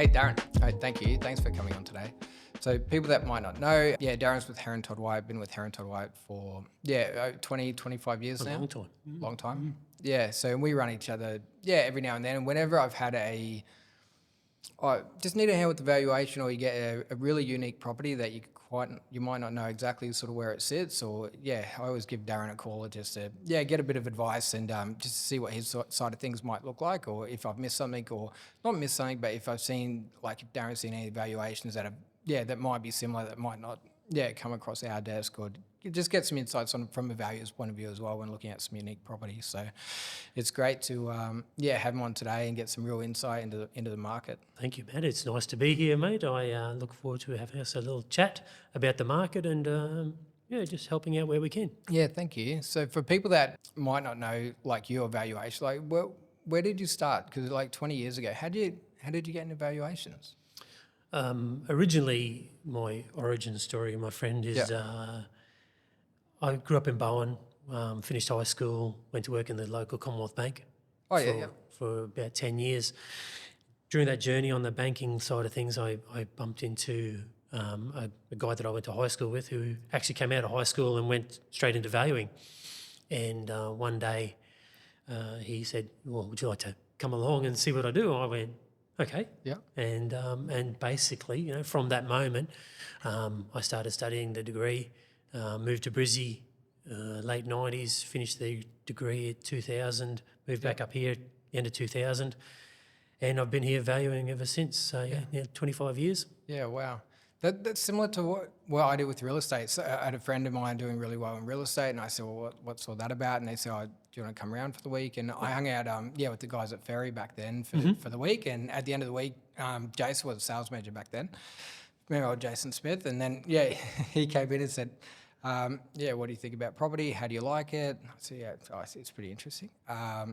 Hey, Darren. Thank you. Thanks for coming on today. So people that might not know, Darren's with Herron, Todd White. Been with Herron, Todd White for, 20, 25 years now. A long time. Long time. Yeah, so we run each other, every now and then. And whenever I've had just need a hand with the valuation, or you get a really unique property that you might not know exactly sort of where it sits, or I always give Darren a call just to get a bit of advice and just to see what his side of things might look like, or if I've missed something, or not missed something, but if I've seen, like, if Darren's seen any valuations that have that might be similar, that might not come across our desk, or you just get some insights from a valuer's point of view as well when looking at some unique properties. So it's great to have him on today and get some real insight into the market. Thank you, Matt. It's nice to be here, mate. I look forward to having us a little chat about the market and just helping out where we can. Yeah, thank you. So for people that might not know, like, your valuation, like, where did you start? Because like 20 years ago, how did you get into valuations? Originally, my origin story, my friend, is I grew up in Bowen, finished high school, went to work in the local Commonwealth Bank for about 10 years. During that journey on the banking side of things, I bumped into a guy that I went to high school with, who actually came out of high school and went straight into valuing. And one day he said, well, would you like to come along and see what I do? I went, okay. Yeah. And basically, from that moment, I started studying the degree, moved to Brizzy, late 90s, finished the degree at 2000, moved back up here at the end of 2000, and I've been here valuing ever since. So 25 years. Yeah, wow. That's similar to what I do with real estate. So I had a friend of mine doing really well in real estate, and I said, well, what's all that about? And they said, do you want to come around for the week? And I hung out with the guys at Ferry back then for the week. And at the end of the week, Jason was a sales manager back then. Remember old Jason Smith? And then, he came in and said, what do you think about property? How do you like it? I said, it's pretty interesting.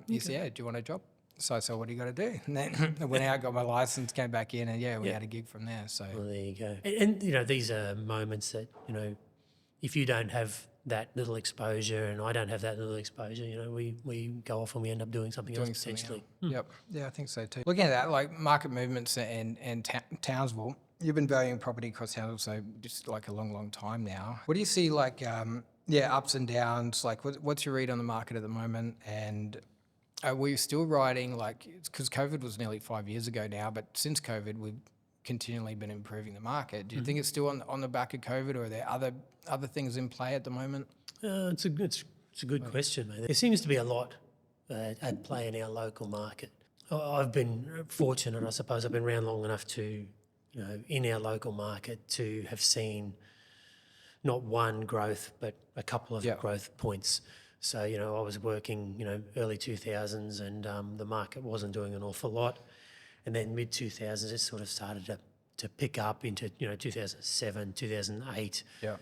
He said, do you want a job? So I said, what do you got to do? And then I went out, got my license, came back in, and we had a gig from there. So well, there you go. And these are moments that, if you don't have that little exposure and I don't have that little exposure, we go off and we end up doing something else potentially. Yep. Yeah, I think so too. Looking at that, like market movements and Townsville, you've been valuing property across Townsville, so just like a long, long time now. What do you see like, ups and downs? Like what's your read on the market at the moment? And are we still riding, like, because COVID was nearly 5 years ago now, but since COVID, we've continually been improving the market. Do you think it's still on the back of COVID, or are there other things in play at the moment? It's a good question, mate. There seems to be a lot at play in our local market. I've been fortunate, I suppose. I've been around long enough to, in our local market, to have seen not one growth, but a couple of growth points. So, I was working, early 2000s, and the market wasn't doing an awful lot. And then mid 2000s, it sort of started to pick up into, 2007, 2008. Yeah.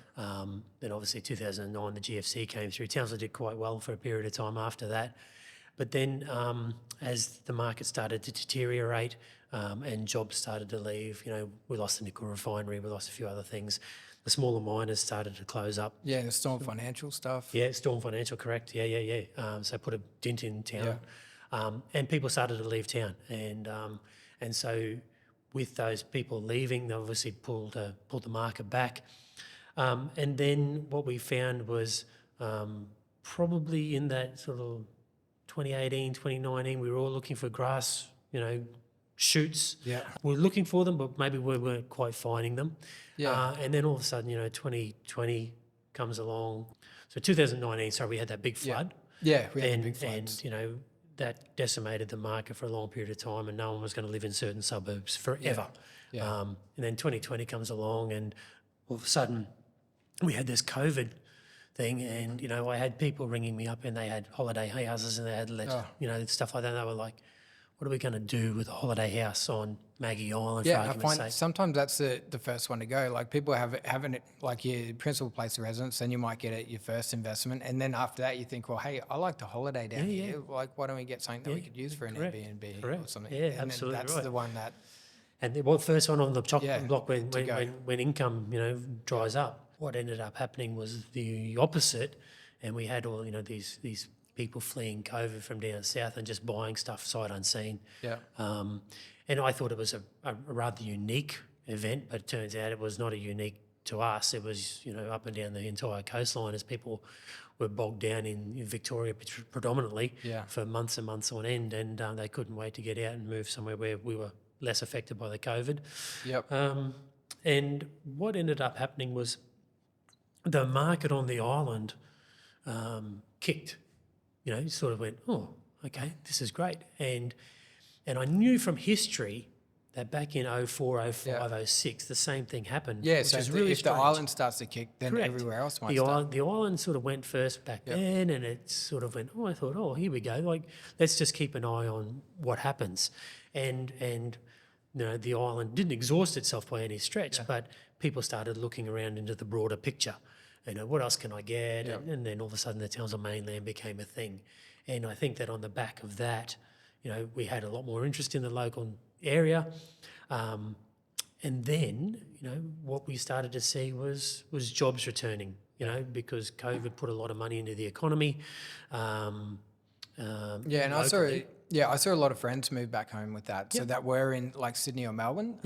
Then obviously 2009, the GFC came through. Townsville did quite well for a period of time after that. But then as the market started to deteriorate and jobs started to leave, we lost the nickel refinery, we lost a few other things. The smaller miners started to close up. Yeah, the Storm Financial stuff. Yeah, Storm Financial, correct. Yeah. So put a dent in town. Yeah. And people started to leave town. And so with those people leaving, they obviously pulled the market back. And then what we found was probably in that sort of 2018, 2019, we were all looking for grass, shoots. Yeah. We were looking for them, but maybe we weren't quite finding them. Yeah. And then all of a sudden, 2020 comes along. So 2019, we had that big flood. Yeah, we had big floods. And, that decimated the market for a long period of time, and no one was going to live in certain suburbs forever. Yeah. And then 2020 comes along, and all of a sudden we had this COVID thing, and, I had people ringing me up, and they had holiday houses, and they had stuff like that. And they were like, what are we going to do with a holiday house on Maggie Island? Yeah, I find sometimes that's the first one to go. Like people having it like your principal place of residence, then you might get it your first investment, and then after that you think, well, hey, I like to holiday down here. Like, why don't we get something that we could use for an Airbnb or something? Yeah, and absolutely. That's the one that. And the first one on the chocolate block when income dries up. What ended up happening was the opposite, and we had all these people fleeing COVID from down south and just buying stuff sight unseen. Yeah. And I thought it was a rather unique event, but it turns out it was not a unique to us. It was, up and down the entire coastline as people were bogged down in Victoria predominantly for months and months on end, and they couldn't wait to get out and move somewhere where we were less affected by the COVID. Yep. And what ended up happening was the market on the island kicked. Sort of went, oh, okay, this is great. And I knew from history that back in 04, 05, 06, the same thing happened. Yeah, which so is if, really the, if the strange. island starts to kick, then Correct. everywhere else might the start. island, the island sort of went first back then, and it sort of went, I thought, here we go. Like, let's just keep an eye on what happens. And the island didn't exhaust itself by any stretch, but people started looking around into the broader picture. What else can I get? And then all of a sudden the Townsville mainland became a thing. And I think that on the back of that, we had a lot more interest in the local area. And then, what we started to see was jobs returning, because COVID put a lot of money into the economy. And I saw a lot of friends move back home with that. So that were in like Sydney or Melbourne.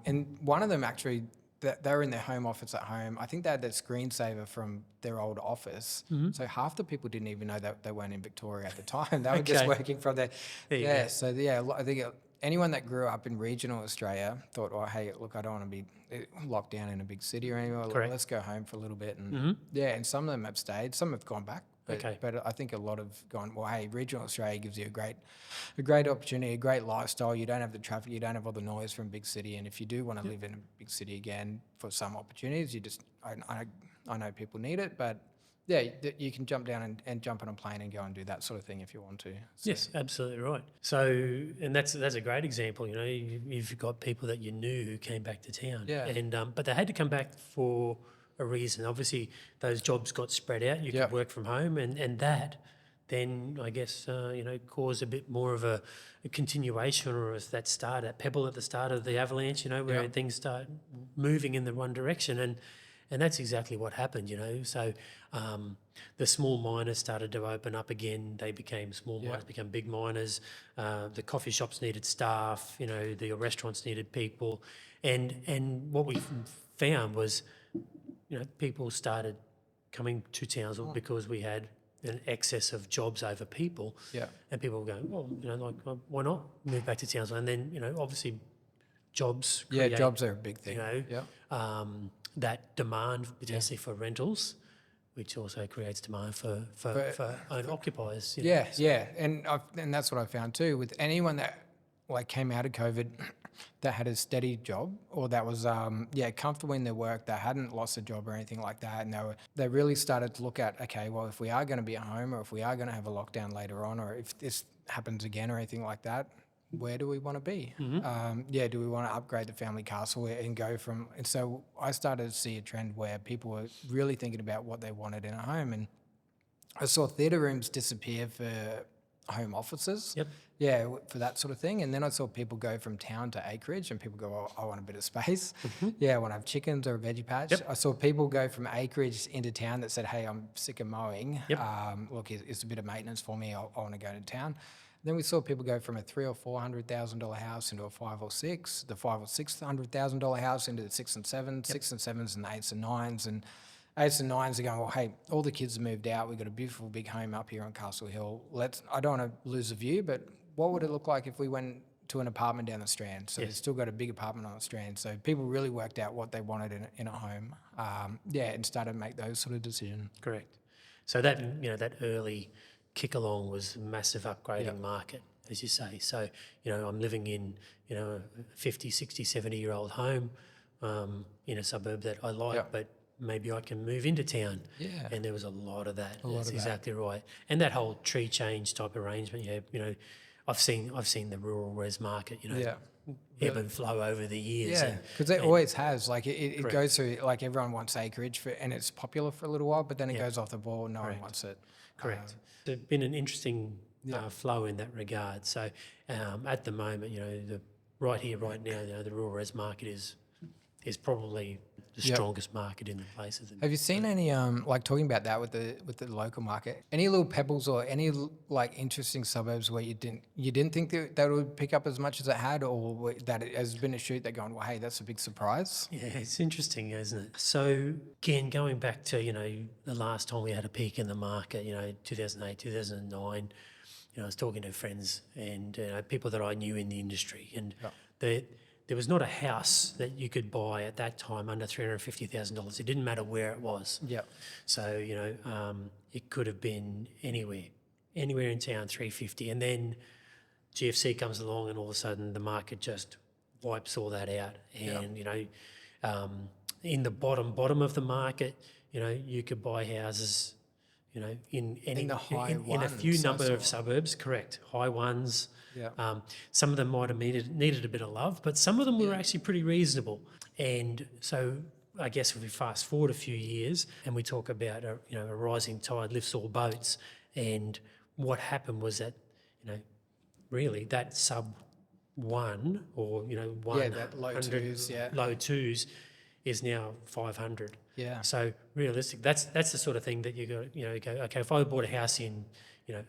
And one of them actually, they were in their home office at home. I think they had their screensaver from their old office. So half the people didn't even know that they weren't in Victoria at the time. They were just working from there. I think anyone that grew up in regional Australia thought, oh, hey, look, I don't want to be locked down in a big city or anywhere. Let's go home for a little bit. And and some of them have stayed. Some have gone back. But I think a lot have gone, well, hey, regional Australia gives you a great opportunity, a great lifestyle. You don't have the traffic, you don't have all the noise from big city. And if you do want to live in a big city again for some opportunities, I know people need it, but you can jump down and jump on a plane and go and do that sort of thing if you want to. So. Yes, absolutely right. So, and that's a great example. You've got people that you knew who came back to town, and but they had to come back for a reason. Obviously, those jobs got spread out. You could work from home, and that then I guess caused a bit more of a continuation, or as that pebble at the start of the avalanche. Where things start moving in the one direction, and that's exactly what happened. So the small miners started to open up again. They became small miners, became big miners. The coffee shops needed staff. The restaurants needed people, and what we found was, people started coming to Townsville because we had an excess of jobs over people. Yeah. And people were going, well, why not move back to Townsville? And then, obviously jobs create, jobs are a big thing. That demand potentially for rentals, which also creates demand for owner occupiers. And that's what I found too. With anyone that came out of COVID that had a steady job or that was comfortable in their work, that hadn't lost a job or anything like that, and they really started to look at, okay, well, if we are going to be at home or if we are going to have a lockdown later on, or if this happens again or anything like that, where do we want to be? Do we want to upgrade the family castle and go from... And so I started to see a trend where people were really thinking about what they wanted in a home, and I saw theatre rooms disappear for home offices. For that sort of thing. And then I saw people go from town to acreage, and people go, oh, I want a bit of space. I want to have chickens or a veggie patch. I saw people go from acreage into town that said, hey, I'm sick of mowing. Look, it's a bit of maintenance for me. I want to go to town. Then we saw people go from a $300,000 or $400,000 house into a $500,000 or $600,000, the $500,000 or $600,000 house into the 6 and 7, 6 and 7s and 8s and 9s, and 8s and 9s are going, well, hey, all the kids have moved out. We've got a beautiful big home up here on Castle Hill. I don't want to lose the view, but what would it look like if we went to an apartment down the Strand? So they've still got a big apartment on the Strand. So people really worked out what they wanted in a home, and started to make those sort of decisions. Correct. So that that early kick along was a massive upgrading market, as you say. So, I'm living in, a 50, 60, 70-year-old home in a suburb that I like, but maybe I can move into town. And there was a lot of that. That's exactly right. And that whole tree change type arrangement, I've seen the rural res market, ebb and flow over the years. Because it always has. It goes through, everyone wants acreage, and it's popular for a little while, but then it goes off the ball and no one wants it. Correct. It's been an interesting flow in that regard. So at the moment, the right here, right now, the rural res market is probably Yep. strongest market in the place. Have you seen any like talking about that with the local market? Any little pebbles or any like interesting suburbs where you didn't think that would pick up as much as it had, or that it has been a shoot that gone, well, hey, that's a big surprise. Yeah, it's interesting, isn't it? So again, going back to the last time we had a peak in the market, 2008, 2009. I was talking to friends and people that I knew in the industry, and there was not a house that you could buy at that time under $350,000. It didn't matter where it was. Yeah. So it could have been anywhere in town, 350, and then GFC comes along, and all of a sudden the market just wipes all that out. And in the bottom of the market, you could buy houses. In the high in a few ones, number of suburbs, correct, high ones. Yeah. Some of them might have needed a bit of love, but some of them were actually pretty reasonable. And so I guess if we fast forward a few years and we talk about a rising tide lifts all boats, and what happened was that really that sub one or one that low twos, low twos is now 500. Yeah. So realistic, that's the sort of thing that you go, go, okay, if I bought a house in,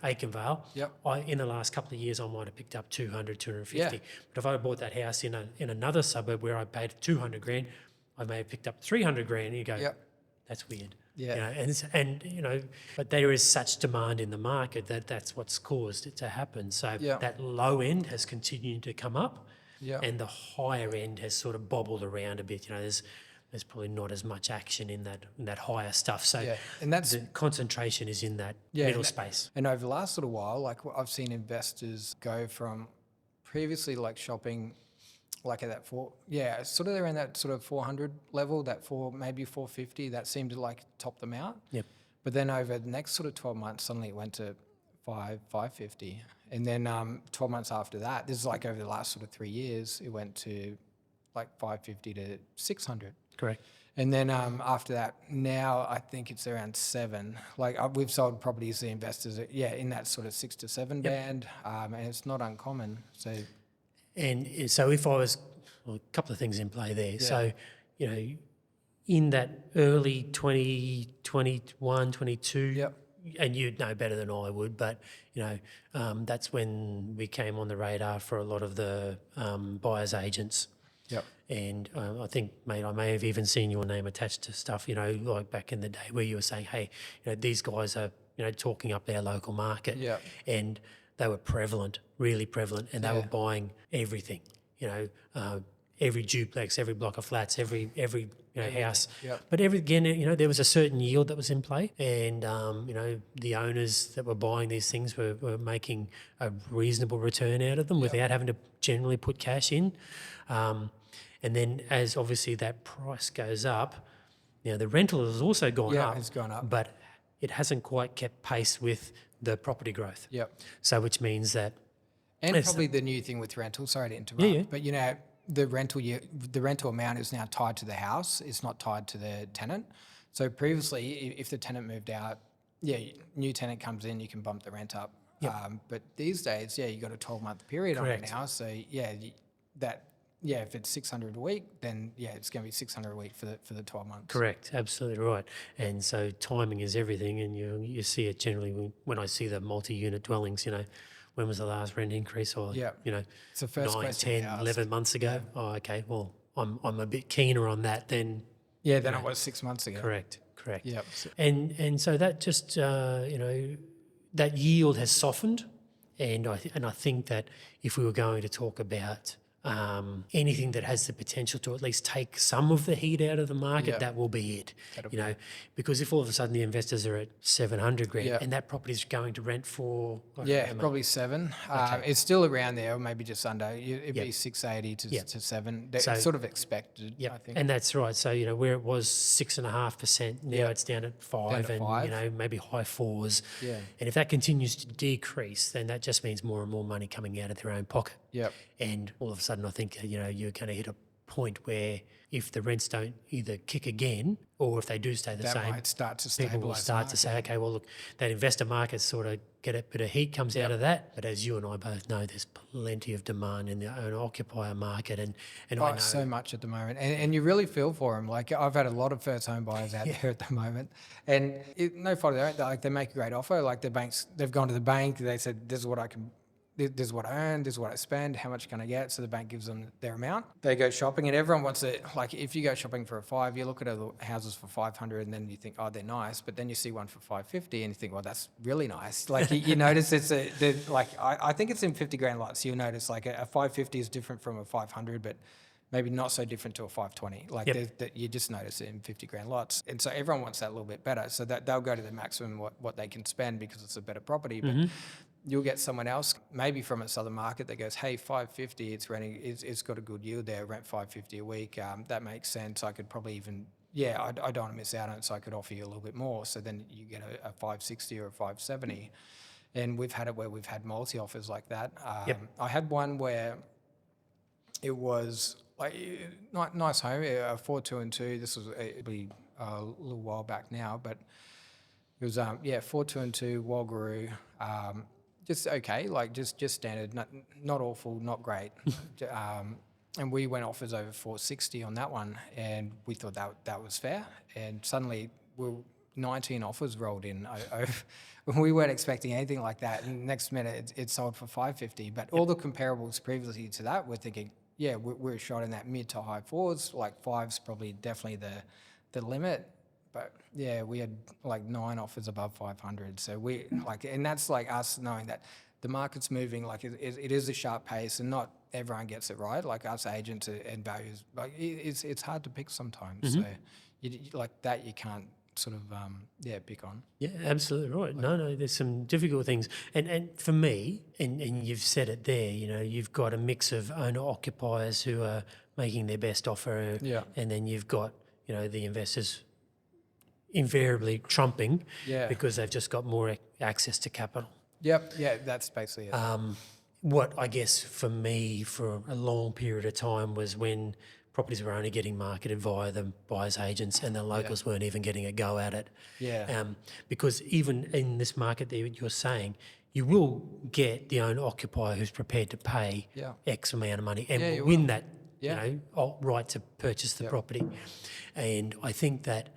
Aikenvale, Yep. in the last couple of years I might have picked up 200, 250. Yeah. But if I bought that house in another suburb where I paid 200 grand, I may have picked up 300 grand, and you go, Yep. that's weird. Yeah. But there is such demand in the market that's what's caused it to happen. So that low end has continued to come up. Yeah. And the higher end has sort of bobbled around a bit. There's probably not as much action in that higher stuff. So and that's the concentration is in that middle space. And over the last little while, like I've seen investors go from previously like shopping like at that sort of around that sort of 400 level, maybe 450, that seemed to like top them out. Yep. But then over the next sort of 12 months, suddenly it went to 550. And then 12 months after that, this is like over the last sort of 3 years, it went to like 550 to 600. Correct. And then after that, now I think it's around 7. Like we've sold properties to investors, in that sort of 6 to 7 band, and it's not uncommon. So, and so if I was, a couple of things in play there. Yeah. So, in that early 2021, 22, and you'd know better than I would, but that's when we came on the radar for a lot of the buyers agents. Yep. And I think, mate, I may have even seen your name attached to stuff, like back in the day where you were saying, hey, these guys are, talking up their local market. Yeah. And they were prevalent, really prevalent, and they were buying everything, every duplex, every block of flats, every house. Yep. But again, there was a certain yield that was in play, and the owners that were buying these things were making a reasonable return out of them without having to generally put cash in. And then as obviously that price goes up, the rental has also gone up. Yeah, it's gone up. But it hasn't quite kept pace with the property growth. Yep. So which means that... And probably the new thing with rental, sorry to interrupt, but the rental amount is now tied to the house. It's not tied to the tenant. So previously, if the tenant moved out, new tenant comes in, you can bump the rent up. Yep. But these days, you've got a 12-month period on it now. So if it's 600 a week, then it's going to be 600 a week for the 12 months. Correct, absolutely right. And so timing is everything, and you see it generally when I see the multi-unit dwellings. When was the last rent increase? Or it's the first 9, question 10, 11 months ago. Oh, okay. Well, I'm a bit keener on that than it was 6 months ago. Correct. Yep. And so that just that yield has softened, and I think that if we were going to talk about anything that has the potential to at least take some of the heat out of the market, that will be it. Because if all of a sudden the investors are at 700 grand and that property is going to rent for probably 7. Okay. It's still around there, or maybe just under. It'd be 680 to 7. It's sort of expected. I think. And that's right. So where it was 6.5%, now it's down at 5, and maybe high 4s. Yeah. And if that continues to decrease, then that just means more and more money coming out of their own pocket. Yep. And all of a sudden, I think you're going to hit a point where if the rents don't either kick again or if they do stay the That same, might start to people will stabilise the start to say, okay, well, look, that investor market sort of get a bit of heat comes out of that. But as you and I both know, there's plenty of demand in the owner-occupier market. And I know... So much at the moment. And you really feel for them. Like, I've had a lot of first home buyers out there at the moment. And no fault of their own, like, they make a great offer. Like, they've gone to the bank, they said, this is what I earn, this is what I spend, how much can I get? So the bank gives them their amount. They go shopping, and everyone wants it. Like, if you go shopping for a 5, you look at other houses for 500, and then you think, oh, they're nice. But then you see one for 550, and you think, well, that's really nice. Like, you notice I think it's in 50 grand lots. You'll notice like a 550 is different from a 500, but maybe not so different to a 520. Like, you just notice it in 50 grand lots. And so everyone wants that a little bit better. So that they'll go to the maximum what they can spend because it's a better property. But you'll get someone else, maybe from a southern market, that goes, hey, 550, it's renting, it's got a good yield there, rent 550 a week. That makes sense. I could probably even, I don't want to miss out on it, so I could offer you a little bit more. So then you get a 560 or a 570. And we've had it where we've had multi-offers like that. I had one where it was like nice home, a 4, 2 and 2. This was probably a little while back now, but it was 4, 2 and 2, Walgaroo. Just okay, like just standard, not awful, not great. And we went offers over 460 on that one, and we thought that was fair. And suddenly, 19 offers rolled in. We weren't expecting anything like that. And next minute, it sold for 550. But all the comparables previously to that, we're thinking, we're shot in that mid to high 4s. Like 5's probably definitely the limit. But we had like 9 offers above 500. So and that's like us knowing that the market's moving. Like it is a sharp pace, and not everyone gets it right. Like us agents and values, like it's hard to pick sometimes. So you can't sort of pick on. Yeah, absolutely right. No, there's some difficult things. And for me, and you've said it there, you've got a mix of owner occupiers who are making their best offer, and then you've got, the investors invariably trumping because they've just got more access to capital. Yep, that's basically it. What I guess for me for a long period of time was when properties were only getting marketed via the buyer's agents and the locals weren't even getting a go at it. Because even in this market that you're saying, you will get the owner occupier who's prepared to pay X amount of money and will win that right to purchase the property. And I think that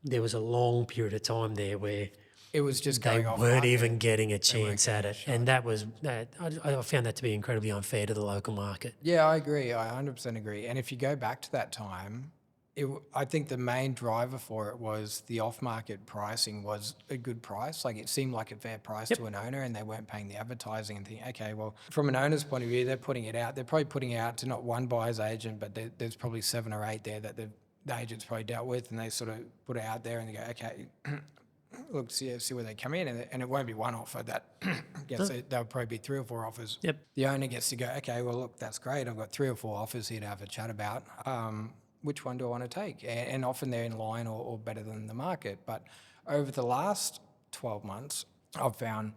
there was a long period of time there where it was just they going off weren't market. even getting a chance at it, and I found that to be incredibly unfair to the local market. Yeah, I agree. I 100% agree. And if you go back to that time, I think the main driver for it was the off-market pricing was a good price. Like, it seemed like a fair price to an owner, and they weren't paying the advertising and thinking, okay, well, from an owner's point of view, they're putting it out. They're probably putting it out to not one buyer's agent, but there's probably 7 or 8 there that the agent's probably dealt with, and they sort of put it out there and they go, okay, look, see where they come in, and it won't be one offer that gets it. There'll probably be 3 or 4 offers. The owner gets to go, okay, well, look, that's great. I've got 3 or 4 offers here to have a chat about. Which one do I want to take? And often they're in line or better than the market. But over the last 12 months, I've found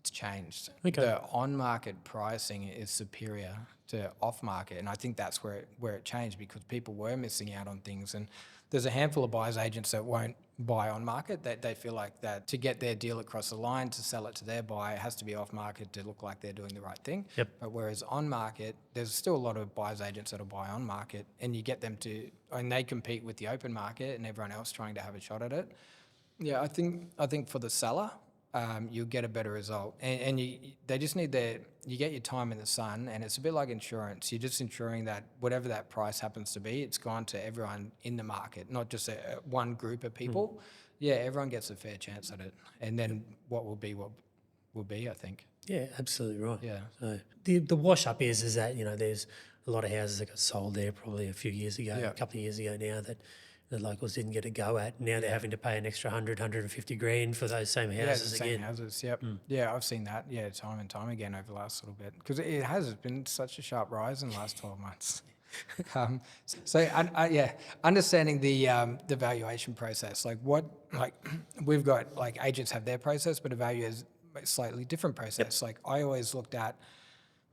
it's changed. The on-market pricing is superior to off-market, and I think that's where it changed, because people were missing out on things. And there's a handful of buyers agents that won't buy on market, that they feel like that to get their deal across the line, to sell it to their buyer, it has to be off market to look like they're doing the right thing. But whereas on market, there's still a lot of buyers agents that'll buy on market, and you get them to, and they compete with the open market and everyone else trying to have a shot at it. I think for the seller, you'll get a better result, and they just need you get your time in the sun, and it's a bit like insurance. You're just ensuring that whatever that price happens to be, it's gone to everyone in the market, not just one group of people. Everyone gets a fair chance at it, and then what will be, I think. Yeah, absolutely right. So the wash up is that there's a lot of houses that got sold there probably a few years ago, a couple of years ago now, that the locals didn't get a go at. Now they're having to pay an extra 150 grand for those same houses again. Houses, I've seen that, time and time again over the last little bit, because it's been such a sharp rise in the last 12 months. Understanding the valuation process, we've got agents have their process, but a value is a slightly different process. Like, I always looked at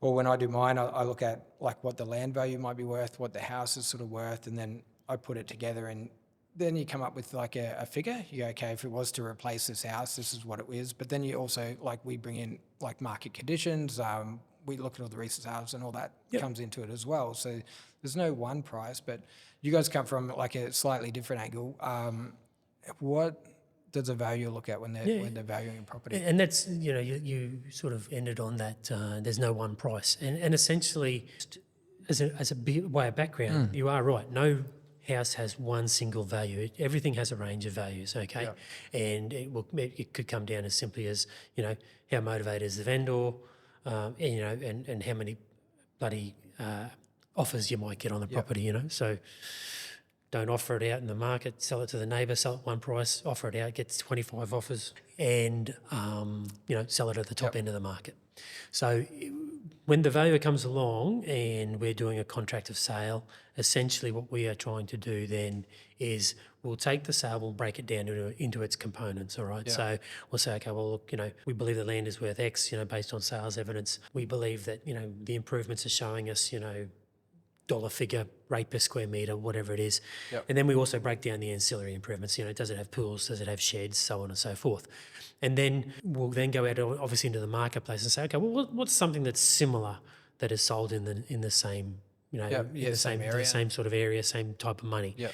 Well, when I do mine, I look at like what the land value might be worth, what the house is sort of worth, and then I put it together, and then you come up with like a figure. You go, okay, if it was to replace this house, this is what it is. But then you also, like, we bring in like market conditions. We look at all the recent sales and all that comes into it as well. So there's no one price, but you guys come from like a slightly different angle. What does a valuer look at when they're valuing a property? And that's, you sort of ended on that, there's no one price. And essentially, as a way of background, you are right. No house has one single value. Everything has a range of values, okay? Yeah. And it could come down as simply as, how motivated is the vendor, and how many bloody offers you might get on the property, So don't offer it out in the market, sell it to the neighbour, sell it one price, offer it out, get 25 offers, and sell it at the top end of the market. So when the valuer comes along and we're doing a contract of sale, essentially what we are trying to do then is we'll take the sale, we'll break it down into its components, all right? Yeah. So we'll say, okay, well, look, we believe the land is worth X, based on sales evidence. We believe that, the improvements are showing us, dollar figure, rate per square metre, whatever it is. Yep. And then we also break down the ancillary improvements. Does it have pools? Does it have sheds? So on and so forth. And then we'll then go out obviously into the marketplace and say, okay, well, what's something that's similar that is sold in the same, the same area, the same sort of area, same type of money. Yep.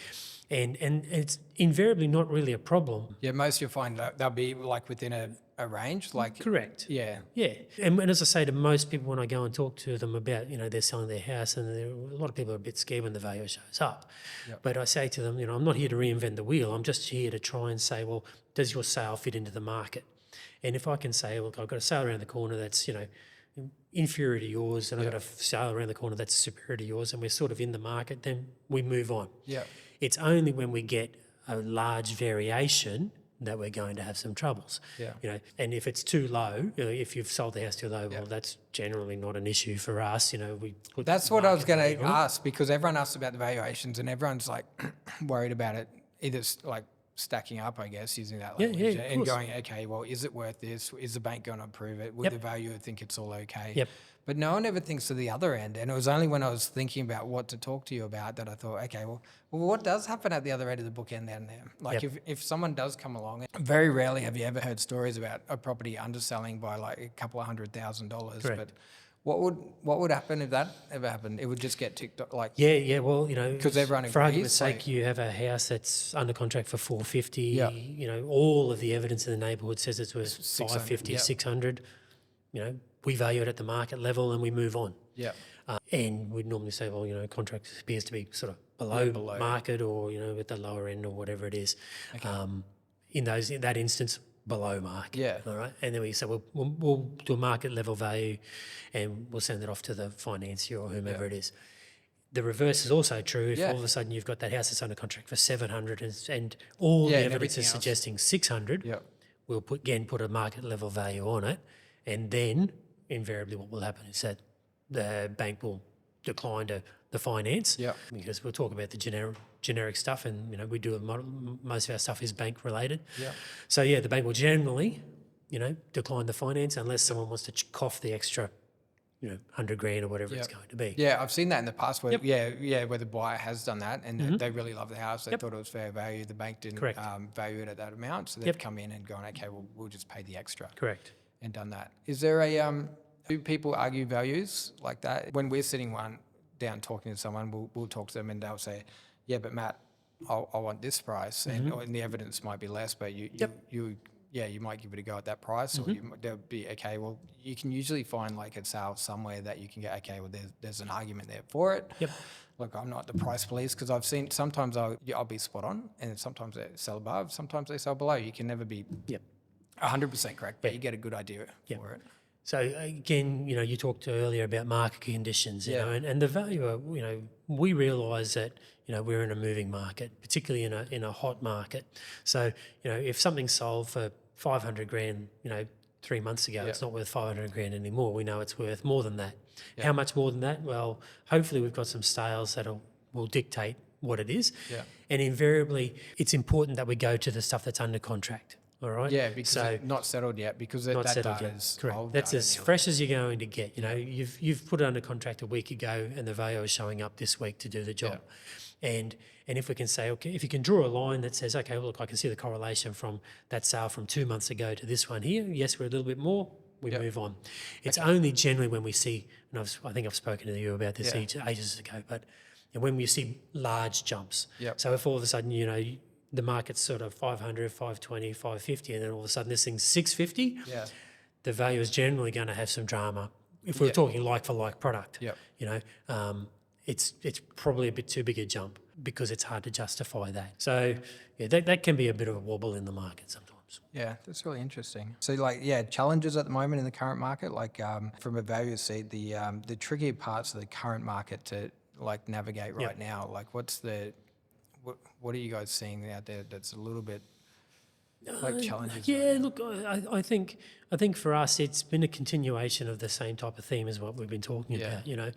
And it's invariably not really a problem. Yeah, most you'll find that they'll be like within a range, like correct. Yeah, yeah. And as I say to most people when I go and talk to them about they're selling their house, and a lot of people are a bit scared when the value shows up. Yep. But I say to them, I'm not here to reinvent the wheel. I'm just here to try and say, well, does your sale fit into the market? And if I can say, look, I've got a sale around the corner that's inferior to yours, and I've got a sale around the corner that's superior to yours, and we're sort of in the market, then we move on. Yeah. It's only when we get a large variation that we're going to have some troubles. Yeah. And if it's too low, if you've sold the house too low, well, that's generally not an issue for us. That's what I was going to ask, because everyone asks about the valuations and everyone's like worried about it, either like stacking up, I guess, using that language, and going, okay, well, is it worth this? Is the bank going to approve it? Would the valuer think it's all okay? Yep. But no one ever thinks to the other end. And it was only when I was thinking about what to talk to you about that I thought, okay, well what does happen at the other end of the bookend down there? Like if someone does come along, very rarely have you ever heard stories about a property underselling by like a couple of $100,000. Correct. But what would happen if that ever happened? It would just get ticked off, like well, because everyone agrees. For argument's sake, you have a house that's under contract for $450. All of the evidence in the neighbourhood says it's worth $550, $600. We value it at the market level and we move on. Yeah. And we'd normally say, well, contract appears to be sort of below market, or at the lower end, or whatever it is. Okay. In that instance, below market. Yeah. All right. And then we say, well, we'll do a market level value, and we'll send it off to the financier or whomever it is. The reverse is also true. If all of a sudden you've got that house that's under contract for $700 and all the evidence is suggesting $600, we'll put a market level value on it, and then invariably what will happen is that the bank will decline to the finance, because we'll talk about the generic stuff, and we do most of our stuff is bank related. So the bank will generally decline the finance unless someone wants to cough the extra $100,000 or whatever it's going to be. Yeah, I've seen that in the past where where the buyer has done that, and they really love the house. They thought it was fair value. The bank didn't value it at that amount, so they've come in and gone, okay, well, we'll just pay the extra. Correct. And done that. Is there do people argue values like that? When we're sitting down talking to someone, we'll talk to them and they'll say, yeah, but Matt, I want this price, and the evidence might be less, but you might give it a go at that price, or they'll be, okay, well, you can usually find like a sale somewhere that you can get, okay, well, there's an argument there for it. Yep. Look, I'm not the price police, because I've seen sometimes I'll be spot on, and sometimes they sell above, sometimes they sell below. You can never be 100% correct, but you get a good idea for it. So again, you talked earlier about market conditions, and the valuer, we realise that, we're in a moving market, particularly in a hot market. So, if something sold for $500,000, 3 months ago, it's not worth $500,000 anymore. We know it's worth more than that. How much more than that? Well, hopefully we've got some sales that will dictate what it is. Yeah. And invariably, it's important that we go to the stuff that's under contract. All right. Yeah, because so it's not settled yet, because not that settled data yet. is Correct. old That's data as now. fresh as you're going to get. You know, you've put it under contract a week ago, and the value is showing up this week to do the job. And if we can say, okay, if you can draw a line that says, okay, well, look, I can see the correlation from that sale from 2 months ago to this one here. Yes, we're a little bit more. We move on. It's only generally when we see, and I think I've spoken to you about this ages ago, but when we see large jumps. So if all of a sudden, you know, the market's sort of 500, 520, 550, and then all of a sudden this thing's 650, the value is generally going to have some drama. If we're talking like for like product, you know, it's probably a bit too big a jump because it's hard to justify that. So yeah, that can be a bit of a wobble in the market sometimes. Yeah, that's really interesting. So, like, challenges at the moment in the current market, like from a value seat, the trickier parts of the current market to like navigate right now. Like, what are you guys seeing out there that's a little bit like challenges? Yeah, right now? look, I think for us it's been a continuation of the same type of theme as what we've been talking about. You know,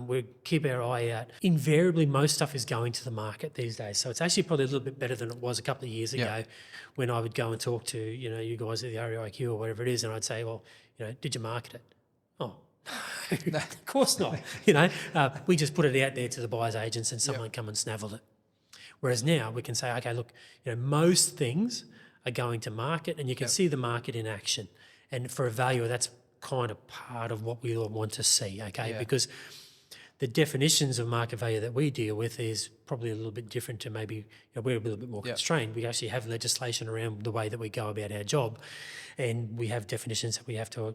we keep our eye out. Invariably, most stuff is going to the market these days, so it's actually probably a little bit better than it was a couple of years ago, when I would go and talk to you guys at the REIQ or whatever it is, and I'd say, well, did you market it? Oh. Of course not. We just put it out there to the buyer's agents and someone come and snaffled it. Whereas now we can say, okay, look, most things are going to market, and you can see the market in action. And for a valuer, that's kind of part of what we all want to see, okay? Because the definitions of market value that we deal with is probably a little bit different to maybe, we're a little bit more constrained. We actually have legislation around the way that we go about our job, and we have definitions that we have to,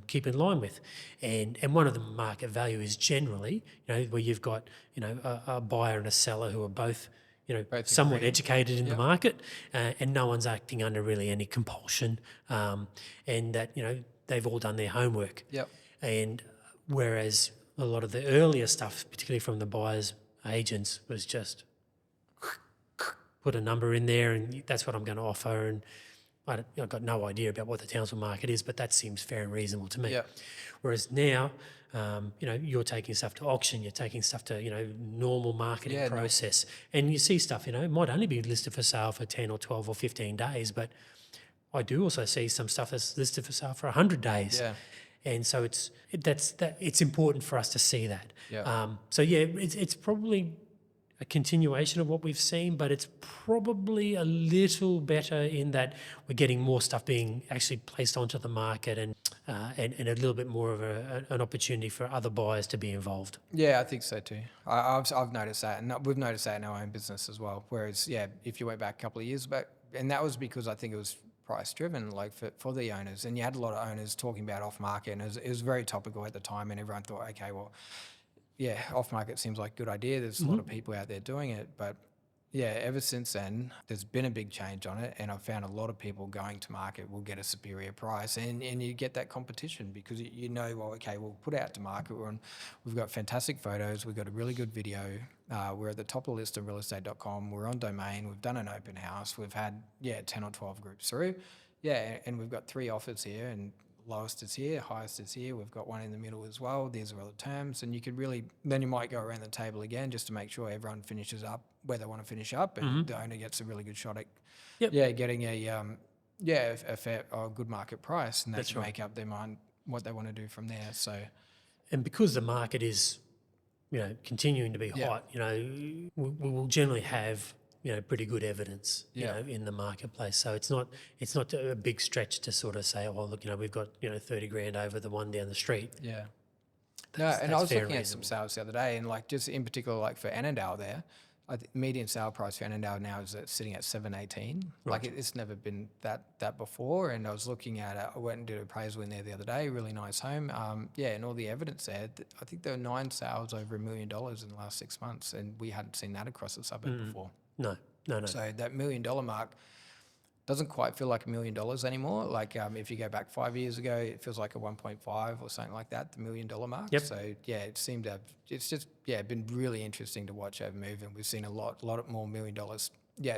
keep in line with. And one of the market value is generally, where you've got, a buyer and a seller who are both somewhat educated in the market, and no one's acting under really any compulsion, and that, they've all done their homework. And whereas a lot of the earlier stuff, particularly from the buyer's agents, was just put a number in there and that's what I'm going to offer, and I've got no idea about what the Townsville market is, but that seems fair and reasonable to me. Whereas now, you're taking stuff to auction, you're taking stuff to, normal marketing process. And you see stuff, it might only be listed for sale for 10 or 12 or 15 days, but I do also see some stuff that's listed for sale for 100 days. And so it's important for us to see that. It's probably a continuation of what we've seen, but it's probably a little better in that we're getting more stuff being actually placed onto the market, and a little bit more of an opportunity for other buyers to be involved. Yeah, I think so too. I've noticed that, and we've noticed that in our own business as well. Whereas, if you went back a couple of years back, and that was because I think it was price driven, like for the owners, and you had a lot of owners talking about off market, and it was very topical at the time, and everyone thought, okay, well, off market seems like a good idea. There's a lot of people out there doing it, but ever since then, there's been a big change on it, and I've found a lot of people going to market will get a superior price, and you get that competition because well, okay, we'll put out to market. We've got fantastic photos, we've got a really good video. We're at the top of the list of realestate.com. We're on domain. We've done an open house. We've had 10 or 12 groups through. And we've got 3 offers here, and lowest is here, highest is here. We've got one in the middle as well. These are all the terms, and then you might go around the table again just to make sure everyone finishes up where they want to finish up, and the owner gets a really good shot at getting a good market price, and they can make up their mind what they want to do from there. So, and because the market is continuing to be hot, we will generally have pretty good evidence, in the marketplace. So it's not a big stretch to sort of say, oh, look, we've got 30 grand over the one down the street. I was looking at some sales the other day, and like just in particular, like for Annandale there, median sale price for Annandale now is sitting at 718. Like it's never been that before. And I was looking at it. I went and did an appraisal in there the other day. Really nice home. And all the evidence there. I think there were 9 sales over $1 million in the last 6 months, and we hadn't seen that across the suburb before. No. So that $1 million mark doesn't quite feel like $1 million anymore. Like if you go back 5 years ago, it feels like a 1.5 or something like that, the $1 million mark. So it seemed to have, it's just been really interesting to watch over move, and we've seen a lot more $1 million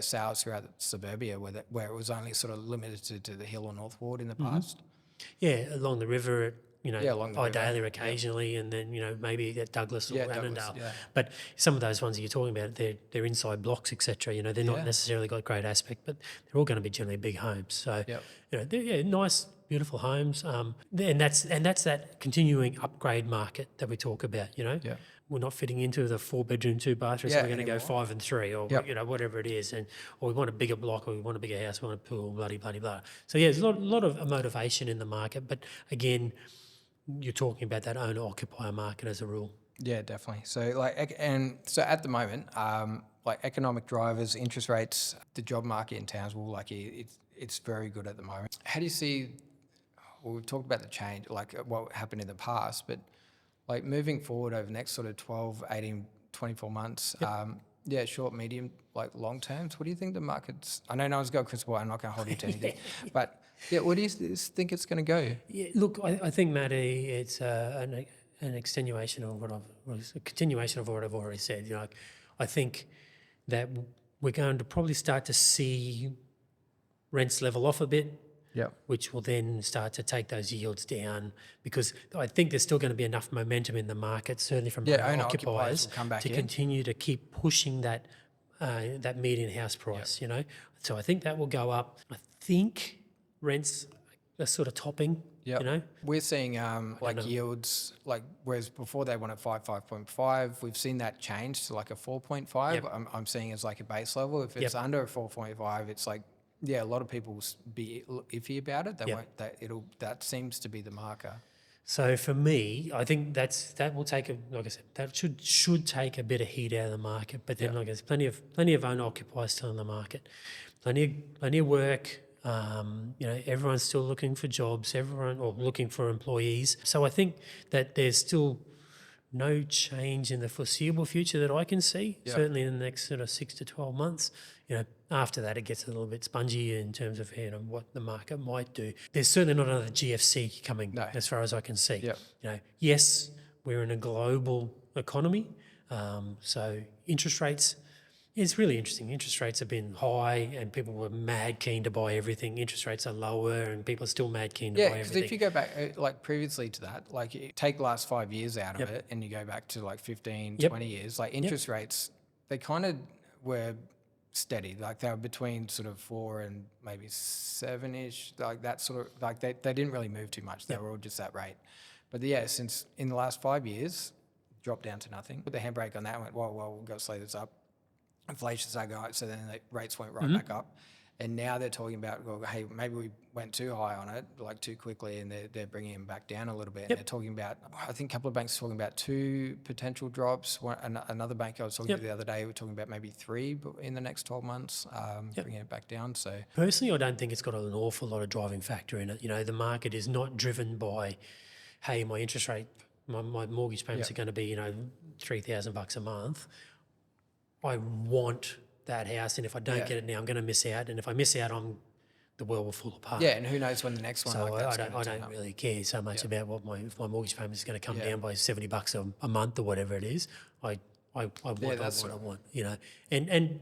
sales throughout suburbia where it was only sort of limited to the Hill or North Ward in the past. Yeah, along the river, along the river. Idalia occasionally, and then maybe at Douglas or Annandale. Yeah. But some of those ones that you're talking about, they're inside blocks, etc. They're not necessarily got great aspect, but they're all going to be generally big homes. So they're nice, beautiful homes. And that's that continuing upgrade market that we talk about. We're not fitting into the 4-bedroom, 2-bathroom, so we're going to go 5 and 3, or whatever it is, or we want a bigger block, or we want a bigger house, we want a pool, bloody blah. So there's a lot of motivation in the market, but again, you're talking about that owner-occupier market as a rule. Yeah, definitely. So so at the moment, economic drivers, interest rates, the job market in Townsville, it's very good at the moment. How do you see? Well, we've talked about the change, what happened in the past, but moving forward over the next sort of 12, 18, 24 months, short, medium, long terms, what do you think the market's... I know no one's got a crystal ball, I'm not going to hold you to anything, but what do you think it's going to go? Yeah, look, I think, Matty, it's an extenuation of a continuation of what I've already said. I think that we're going to probably start to see rents level off a bit, which will then start to take those yields down, because I think there's still going to be enough momentum in the market, certainly from owner-occupiers, to continue to keep pushing that median house price, So I think that will go up. I think rents are sort of topping, We're seeing yields, whereas before they wanted 5.5, we've seen that change to a 4.5. I'm seeing as a base level. If it's under a 4.5, it's a lot of people will be iffy about it. They won't. That seems to be the marker. So for me, I think that will take like I said, that should take a bit of heat out of the market. But then, there's plenty of owner occupiers still in the market, plenty of work. Everyone's still looking for jobs. Or looking for employees. So I think that there's still no change in the foreseeable future that I can see. Certainly in the next sort of 6 to 12 months. After that, it gets a little bit spongy in terms of what the market might do. There's certainly not another GFC coming, as far as I can see. Yes, we're in a global economy, so interest rates. It's really interesting. Interest rates have been high, and people were mad keen to buy everything. Interest rates are lower, and people are still mad keen to buy everything. Yeah, because if you go back, previously to that, you take the last 5 years out of it, and you go back to 15, 20 years, interest rates, they kind of were steady. They were between sort of 4 and maybe 7-ish, that sort of, they didn't really move too much. They were all just that rate. But since in the last 5 years, dropped down to nothing. Put the handbrake on that and went, well, we've got to slow this up. Inflation started going up, so then the rates went right back up. And now they're talking about, well, hey, maybe we went too high on it, too quickly, and they're bringing them back down a little bit. And they're talking about, I think a couple of banks are talking about 2 potential drops. Another bank I was talking to the other day, we're talking about maybe 3 in the next 12 months, bringing it back down. So personally, I don't think it's got an awful lot of driving factor in it. The market is not driven by, hey, my interest rate, my mortgage payments are going to be, $3,000 a month. I want that house, and if I don't get it now, I'm going to miss out. And if I miss out, the world will fall apart. Yeah, and who knows when the next one so I don't really care so much about what if my mortgage payment is going to come down by $70 a month or whatever it is. I want what I want, and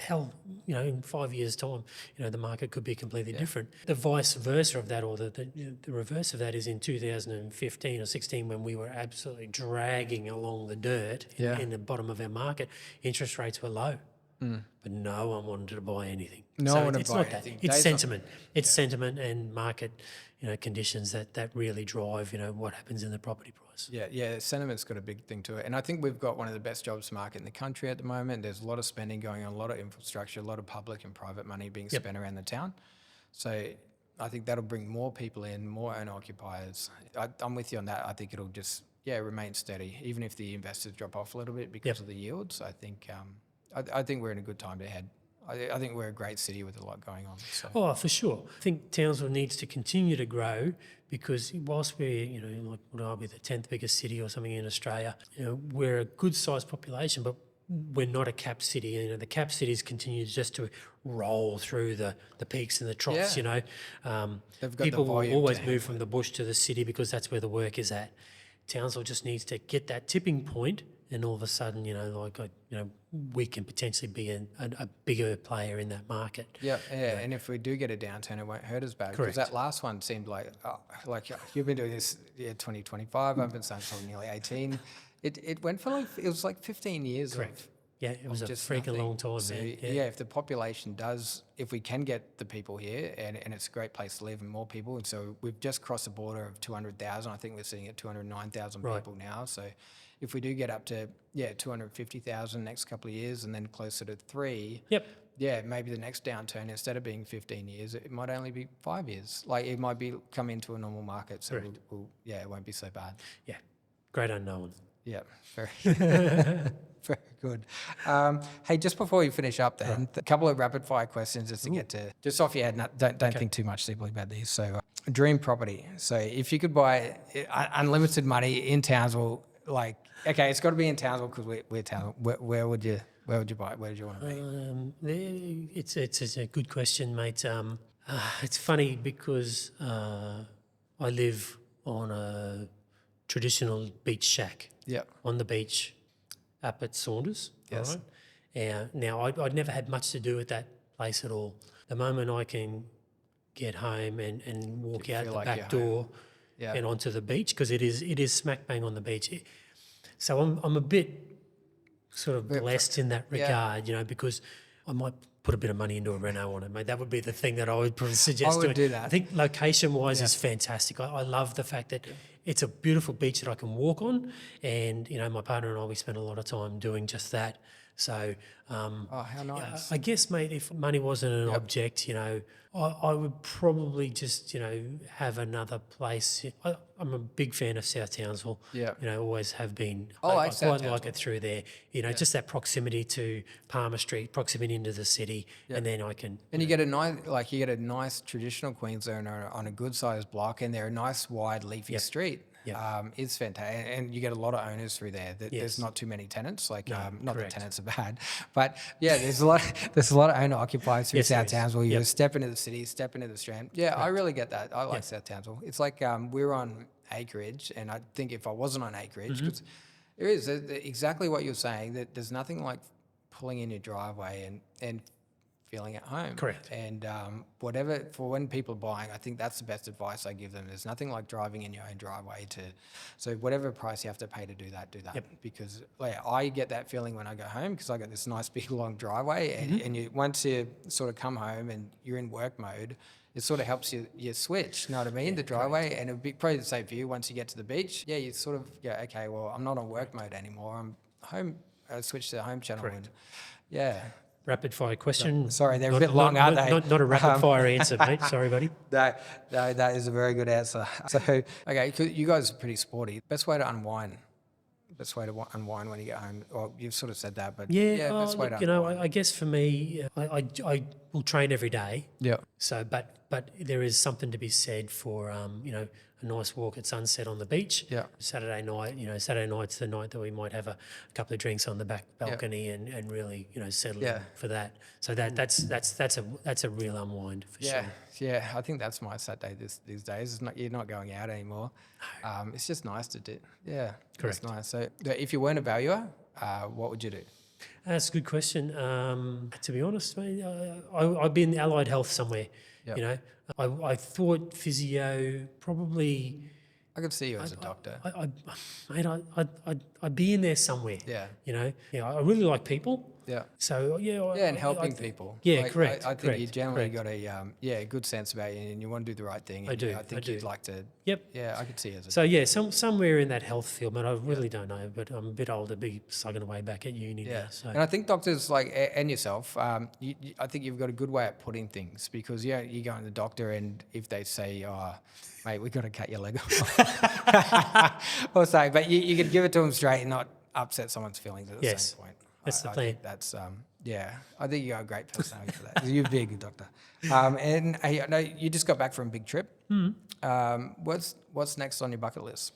hell, in 5 years' time, the market could be completely different. The vice versa of that, or the reverse of that, is in 2015 or 16, when we were absolutely dragging along the dirt in the bottom of our market. Interest rates were low, but no one wanted to buy anything. No one wanted to buy anything. It's sentiment. It's sentiment and market, conditions that really drive, what happens in the property price. Yeah, sentiment's got a big thing to it. And I think we've got one of the best jobs market in the country at the moment. There's a lot of spending going on, a lot of infrastructure, a lot of public and private money being spent around the town. So I think that'll bring more people in, more owner-occupiers. I'm with you on that. I think it'll just, remain steady, even if the investors drop off a little bit because of the yields. I think we're in a good time to head. I think we're a great city with a lot going on. So. Oh, for sure. I think Townsville needs to continue to grow, because whilst we're, what are we, the 10th biggest city or something in Australia, we're a good-sized population, but we're not a cap city. The cap cities continue just to roll through the peaks and the troughs. People will always move from the bush to the city because that's where the work is at. Townsville just needs to get that tipping point and all of a sudden, we can potentially be a bigger player in that market. Yeah, and if we do get a downturn, it won't hurt as bad. Correct. Because that last one seemed like you've been doing this 2025. I've been saying for nearly 18. It went for it was like 15 years. Correct. Yeah, it was a just freaking nothing. long time, So, man. yeah, if the population if we can get the people here, and it's a great place to live and more people, and so we've just crossed the border of 200,000. I think we're sitting at 209,000 Right. people now. So if we do get up to 250,000 next couple of years, and then closer to 3. Yep. Yeah, maybe the next downturn, instead of being 15 years, it might only be 5 years. Like it might be come into a normal market, so it won't be so bad. Yeah, great unknown. Yeah, very, very good. Hey, just before we finish up, then a couple of rapid fire questions just to get to just off your head. Don't think too much deeply about these. So, dream property. So, if you could buy unlimited money in Townsville, it's got to be in Townsville because we're Townsville. Where would you buy it? Where did you want to be? It's a good question, mate. It's funny because I live on a traditional beach shack. Yep. On the beach up at Saunders. Yes. All right? Now, I'd never had much to do with that place at all. The moment I can get home and walk out the back door and onto the beach, because it is smack bang on the beach. So I'm a bit sort of blessed in that regard, because I might put a bit of money into a reno on it, mate. That would be the thing that I would probably suggest. I would do that. I think location-wise is fantastic. I love the fact that it's a beautiful beach that I can walk on, and my partner and I, we spend a lot of time doing just that. So, how nice. I guess, mate, if money wasn't an object, I would probably just, have another place. I'm a big fan of South Townsville. Yeah. Always have been. I I South quite like it through there. Just that proximity to Palmer Street, proximity into the city, and then I can. And you get a nice traditional Queenslander on a good sized block, and they're a nice wide leafy street. Yep. It's fantastic, and you get a lot of owners through there. There's not too many tenants. Not that tenants are bad, but there's a lot of owner occupiers through South Townsville. You step into the city, step into the Strand. Yeah, I really get that. I like South Townsville. It's like we're on acreage, and I think if I wasn't on acreage, because there is exactly what you're saying. That there's nothing like pulling in your driveway and feeling at home. Correct. And whatever, for when people are buying, I think that's the best advice I give them. There's nothing like driving in your own driveway so whatever price you have to pay to do that, do that. Yep. Because I get that feeling when I go home, because I got this nice big long driveway, and once you sort of come home and you're in work mode, it sort of helps you switch, you know what I mean? The driveway, and it would be probably the same for you once you get to the beach. Yeah, you sort of go, okay, well, I'm not on work mode anymore. I'm home, I switch to the home channel. Correct. And Rapid fire question. Sorry, they're a bit long, aren't they? Not a rapid fire answer, mate. Sorry, buddy. That is a very good answer. So, okay, you guys are pretty sporty. Best way to unwind? Best way to unwind when you get home? Or you've sort of said that, but best way to unwind. I guess for me, I will train every day. Yeah. So, but there is something to be said for a nice walk at sunset on the beach. Yeah. Saturday night's the night that we might have a couple of drinks on the back balcony and really settle in for that. So that's a real unwind for sure. Yeah, I think that's my Saturday these days. You're not going out anymore. It's just nice to do. Yeah, correct. It's nice. So if you weren't a valuer, what would you do? That's a good question. To be honest, mate, I'd be in allied health somewhere. Yep. I thought physio probably. I could see you as a doctor. I'd be in there somewhere. Yeah. I really like people. Yeah. So and helping people. Yeah, correct. I think you generally got a good sense about you, and you want to do the right thing. I do. I think you'd like to. Yep. Yeah, I could see you as a. So somewhere in that health field, but I really don't know. But I'm a bit older, be slugging away back at uni now. So. And I think doctors and yourself, I think you've got a good way at putting things, because you go to the doctor, and if they say, "Oh, mate, we've got to cut your leg off," or say, but you could give it to them straight and not upset someone's feelings at the same point. That's the plan. I think that's I think you got a great personality for that. You'd be a good doctor. And I know you just got back from a big trip. What's next on your bucket list?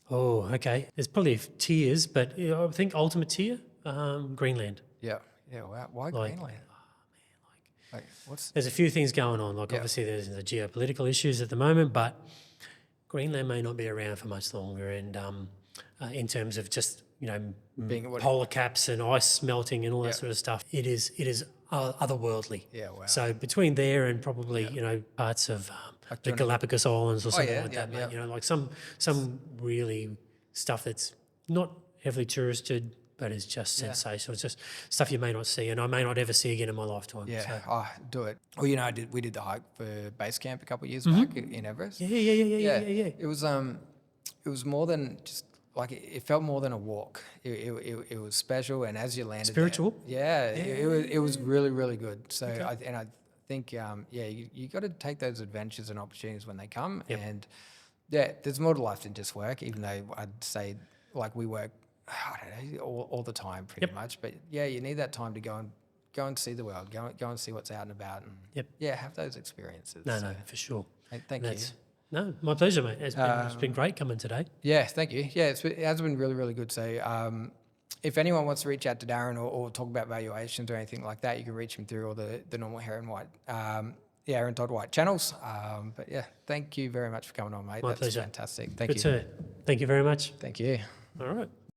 Oh, okay. There's probably tiers, but I think ultimate tier, Greenland. Yeah. Wow. Why Greenland? There's a few things going on. Obviously there's the geopolitical issues at the moment, but Greenland may not be around for much longer. And in terms of just Being what- polar caps and ice melting and all that Yep. sort of stuff. It is otherworldly. Yeah, wow. So between there and probably parts of Like the doing a- Galapagos Islands or something yeah, like yeah, that, mate. yeah. You know, like some really stuff that's not heavily touristed, but is just sensational. It's just stuff you may not see, and I may not ever see again in my lifetime. Yeah, So. do it. Well, we did the hike for base camp a couple of years back in Everest. Yeah. It was more than just like it felt more than a walk. It was special, and as you landed, Spiritual? there, it was really really good. So I think you got to take those adventures and opportunities when they come, and there's more to life than just work. Even though I'd say like we work, I don't know, all the time pretty much, but you need that time to go and see the world, go and see what's out and about, and have those experiences. No, for sure. Hey, thank you. No, my pleasure, mate. It's been great coming today. Yeah, thank you. Yeah, it has been really, really good. So if anyone wants to reach out to Darren or talk about valuations or anything like that, you can reach him through all the normal Herron White, Herron Todd White channels. But yeah, thank you very much for coming on, mate. My That's pleasure. fantastic. Thank Good you. sir. Thank you very much. Thank you. All right.